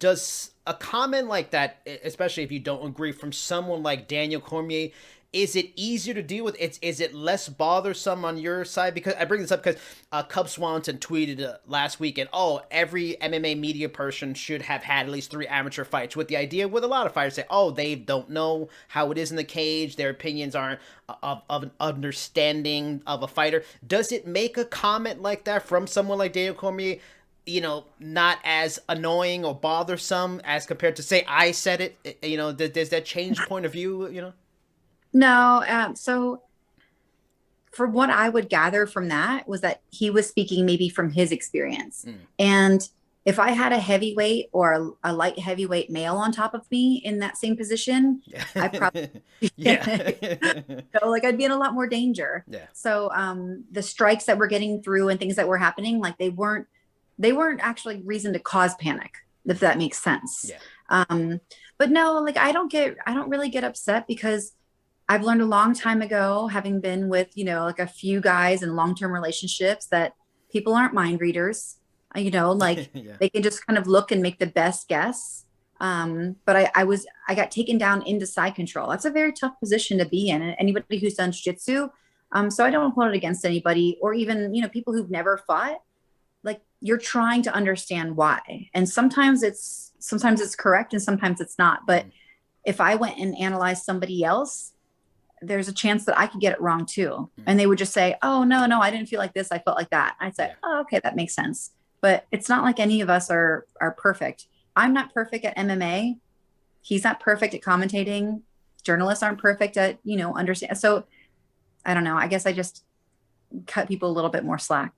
does a comment like that, especially if you don't agree, from someone like Daniel Cormier, is it easier to deal with? Is it less bothersome on your side? Because I bring this up because Cub Swanson tweeted last weekend, oh, every MMA media person should have had at least 3 amateur fights, with the idea with a lot of fighters say, oh, they don't know how it is in the cage. Their opinions aren't of an understanding of a fighter. Does it make a comment like that from someone like Daniel Cormier, not as annoying or bothersome as compared to, say, I said it? Does that change point of view? No, so for what I would gather from that was that he was speaking maybe from his experience. Mm. And if I had a heavyweight or a light heavyweight male on top of me in that same position, Yeah. I probably, Yeah. like I'd be in a lot more danger. Yeah. So the strikes that we're getting through and things that were happening, like they weren't actually reason to cause panic, if that makes sense. Yeah. Um, but no, like I don't really get upset because I've learned a long time ago, having been with, like a few guys in long-term relationships, that people aren't mind readers. Like Yeah. they can just kind of look and make the best guess. But I got taken down into side control. That's a very tough position to be in. And anybody who's done jiu-jitsu, so I don't hold it against anybody, or even, people who've never fought. Like, you're trying to understand why. And sometimes it's correct and sometimes it's not. But Mm. if I went and analyzed somebody else, there's a chance that I could get it wrong too. Mm. And they would just say, oh, no, no, I didn't feel like this. I felt like that. I'd say, Yeah. oh, okay, that makes sense. But it's not like any of us are perfect. I'm not perfect at MMA. He's not perfect at commentating. Journalists aren't perfect at, understand. So I don't know. I guess I just cut people a little bit more slack.